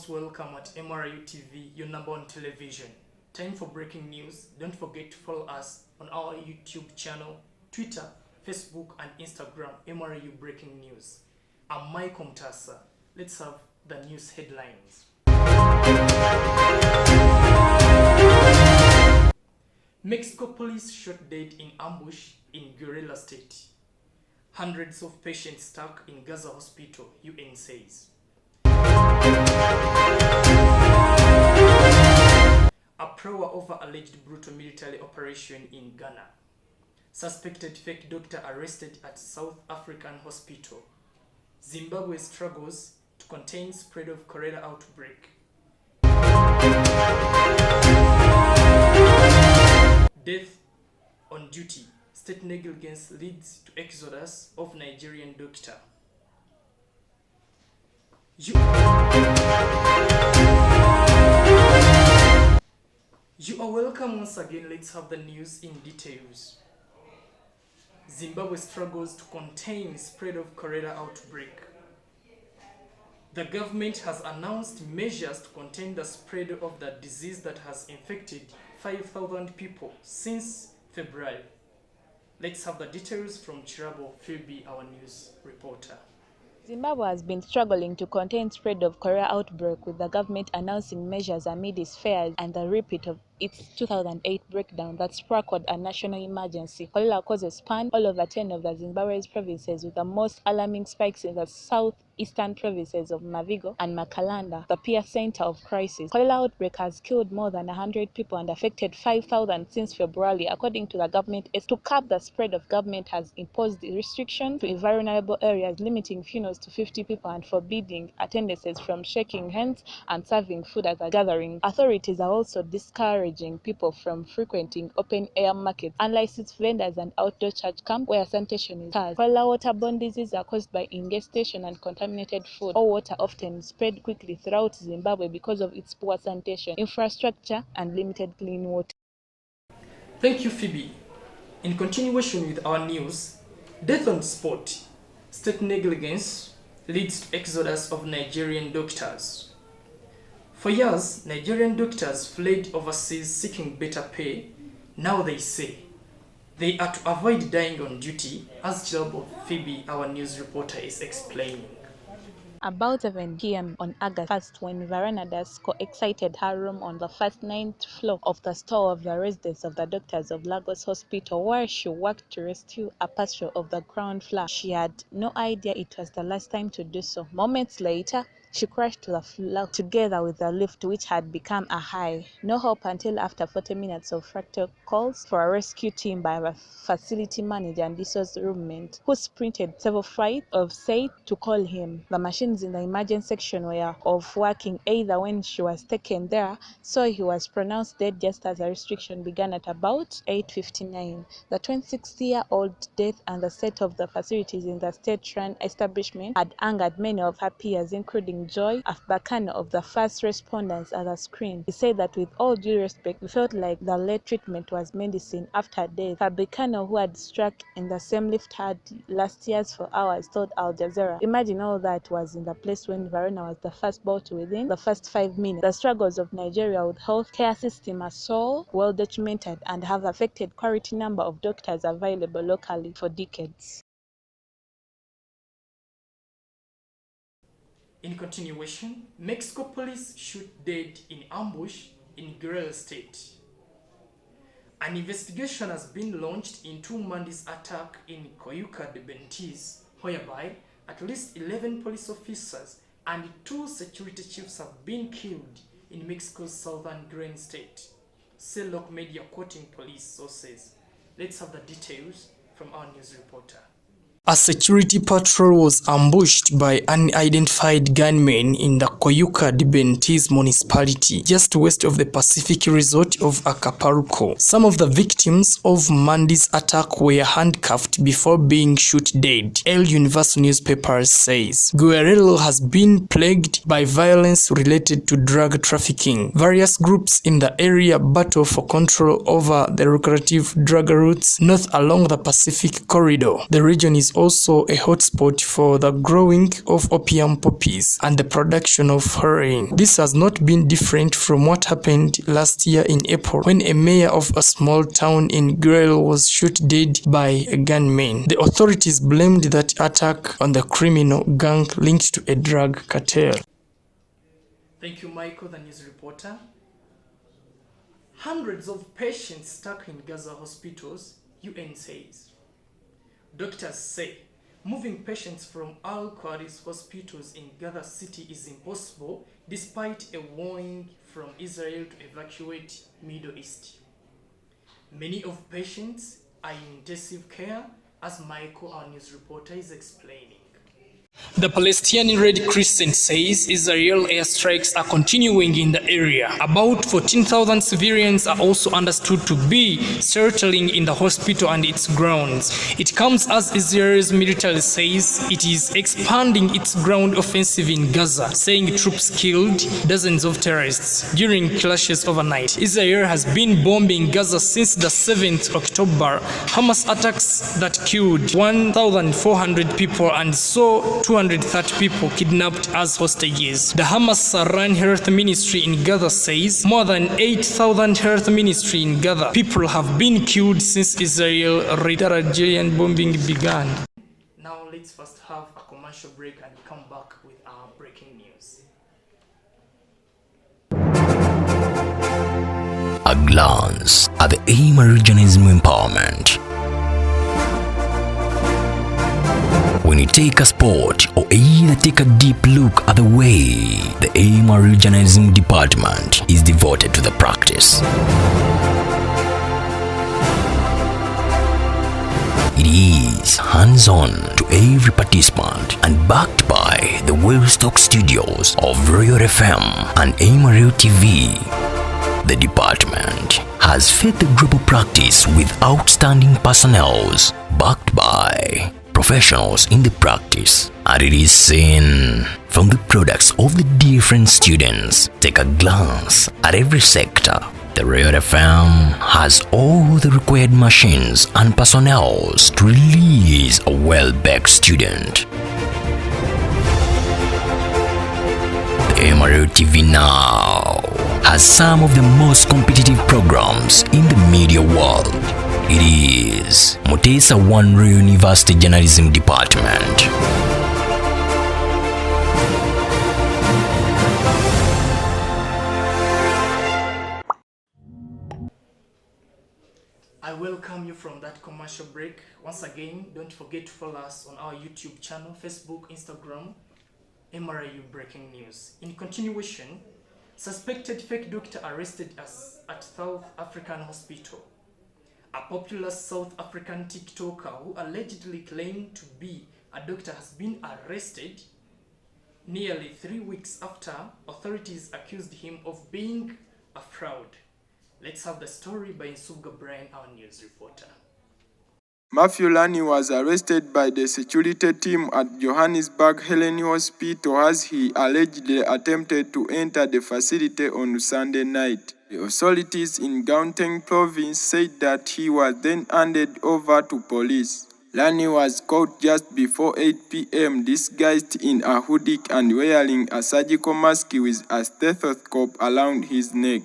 most welcome at MRU TV, your number one television. Time for breaking news. Don't forget to follow us on our YouTube channel, Twitter, Facebook, and Instagram, MRU Breaking News. I'm Mike Mtasa. Let's have the news headlines. Mexico police shot dead in ambush in Guerrero State. Hundreds of patients stuck in Gaza hospital, UN says. Uproar over alleged brutal military operation in Ghana. Suspected fake doctor arrested at South African hospital. Zimbabwe struggles to contain spread of cholera outbreak. Death on duty. State negligence leads to exodus of Nigerian doctor. You are welcome once again. Let's have the news in details. Zimbabwe struggles to contain spread of cholera outbreak. The government has announced measures to contain the spread of the disease that has infected 5,000 people since February. Let's have the details from Chirabo Phoebe, our news reporter. Zimbabwe has been struggling to contain spread of cholera outbreak, with the government announcing measures amid its fears and the repeat of its 2008 breakdown that sparkled a national emergency. Cholera causes spanned all over 10 of the Zimbabwe's provinces, with the most alarming spikes in the southeastern provinces of Mavigo and Makalanda, the epicenter of crisis. Cholera outbreak has killed more than 100 people and affected 5,000 since February, according to the government. To curb the spread, of government has imposed restrictions to vulnerable areas, limiting funerals to 50 people and forbidding attendances from shaking hands and serving food at the gathering. Authorities are also discouraging people from frequenting open-air markets, unlicensed vendors, and outdoor church camps where sanitation is scarce. Cholera waterborne diseases are caused by ingestion and contaminated food or water, often spread quickly throughout Zimbabwe because of its poor sanitation infrastructure and limited clean water. Thank you, Phoebe. In continuation with our news, death on spot. State negligence leads to exodus of Nigerian doctors. For years, Nigerian doctors fled overseas seeking better pay. Now they say they are to avoid dying on duty, as Chirabo Phoebe, our news reporter, is explaining. About 7 p.m. on August 1st, when Varandas co-excited her room on the first 9th floor of the store of the residence of the doctors of Lagos Hospital, where she worked to rescue a pasture of the ground floor. She had no idea it was the last time to do so. Moments later, she crashed to the floor together with the lift, which had become a high. No hope until after 40 minutes of frantic calls for a rescue team by the facility manager and Disso's roommate, who sprinted several flights of stairs to call him. The machines in the emergency section were off working either when she was taken there, so he was pronounced dead just as the restriction began at about 8:59. The 26-year-old death and the state of the facilities in the state-run establishment had angered many of her peers, including Joy Afbakano of the first responders at the screen. He said that with all due respect, we felt like the late treatment was medicine after death. Fabicano, who had struck in the same lift had last years for hours, told Al Jazeera, "Imagine all that was in the place when Varana was the first bought within the first 5 minutes." The struggles of Nigeria with healthcare system are so well documented and have affected quality number of doctors available locally for decades. In continuation, Mexico police shoot dead in ambush in Guerrero State. An investigation has been launched into Monday's attack in Coyuca de Benitez, whereby at least 11 police officers and 2 security chiefs have been killed in Mexico's southern Guerrero State, say local media quoting police sources. Let's have the details from our news reporter. A security patrol was ambushed by unidentified gunmen in the Coyuca de Benitez municipality, just west of the Pacific resort of Acapulco. Some of the victims of Monday's attack were handcuffed before being shot dead, El Universo newspaper says. Guerrero has been plagued by violence related to drug trafficking. Various groups in the area battle for control over the lucrative drug routes north along the Pacific corridor. The region is also a hotspot for the growing of opium poppies and the production of heroin. This has not been different from what happened last year in April when a mayor of a small town in Grel was shot dead by a gunman. The authorities blamed that attack on the criminal gang linked to a drug cartel. Thank you, Michael, the news reporter. Hundreds of patients stuck in Gaza hospitals, UN says. Doctors say moving patients from Al-Qaris hospitals in Gaza City is impossible despite a warning from Israel to evacuate Middle East. Many of patients are in intensive care, as Michael, our news reporter, is explaining. The Palestinian Red Crescent says Israel airstrikes are continuing in the area. About 14,000 civilians are also understood to be settling in the hospital and its grounds. It comes as Israel's military says it is expanding its ground offensive in Gaza, saying troops killed dozens of terrorists during clashes overnight. Israel has been bombing Gaza since the 7th October. Hamas attacks that killed 1,400 people and saw 230 people kidnapped as hostages. The Hamas-run health ministry in Gaza says more than 8,000 health ministry in Gaza people have been killed since Israel retaliatory bombing began. Now let's first have a commercial break and come back with our breaking news. A glance at the Americanism empowerment. When you take a sport or either take a deep look at the way the Americanism department is devoted to the practice. It is hands-on to every participant and backed by the well-stocked studios of Royal FM and Amarillo TV. The department has fed the global practice with outstanding personnels backed by professionals in the practice, and it is seen from the products of the different students. Take a glance at every sector. The Royal FM has all the required machines and personnel to release a well-backed student. The Amarillo TV now has some of the most competitive programs in the media world. It is Mutesa One Royal University Journalism Department. I welcome you from that commercial break. Once again, don't forget to follow us on our YouTube channel, Facebook, Instagram, MRIU Breaking News. In continuation, suspected fake doctor arrested at South African hospital. A popular South African TikToker who allegedly claimed to be a doctor has been arrested nearly 3 weeks after authorities accused him of being a fraud. Let's have the story by Nsuga Brian, our news reporter. Matthew Lani was arrested by the security team at Johannesburg Helen Hospital as he allegedly attempted to enter the facility on Sunday night. The authorities in Gauteng province said that he was then handed over to police. Lani was caught just before 8 p.m. disguised in a hoodie and wearing a surgical mask with a stethoscope around his neck,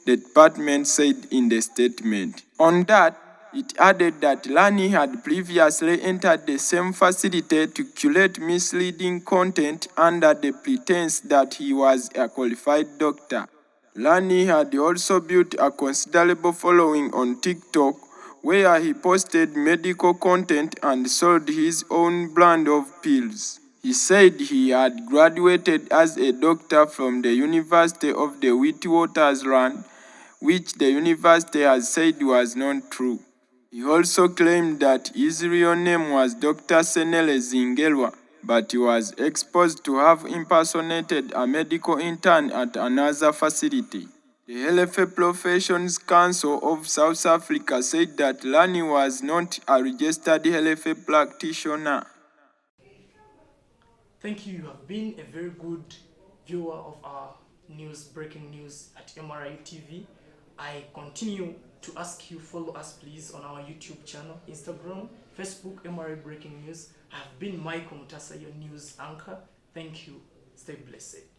the department said in the statement. On that, it added that Lani had previously entered the same facility to curate misleading content under the pretense that he was a qualified doctor. Lani had also built a considerable following on TikTok, where he posted medical content and sold his own brand of pills. He said he had graduated as a doctor from the University of the Witwatersrand, which the university has said was not true. He also claimed that his real name was Dr. Senele Zingelwa, but he was exposed to have impersonated a medical intern at another facility. The Health Professions Council of South Africa said that Lani was not a registered health practitioner. Thank you. You have been a very good viewer of our news, breaking news at MRIU TV. I continue to ask you, follow us please on our YouTube channel, Instagram, Facebook, MRA Breaking News. I've been Michael Mutasa, your news anchor. Thank you. Stay blessed.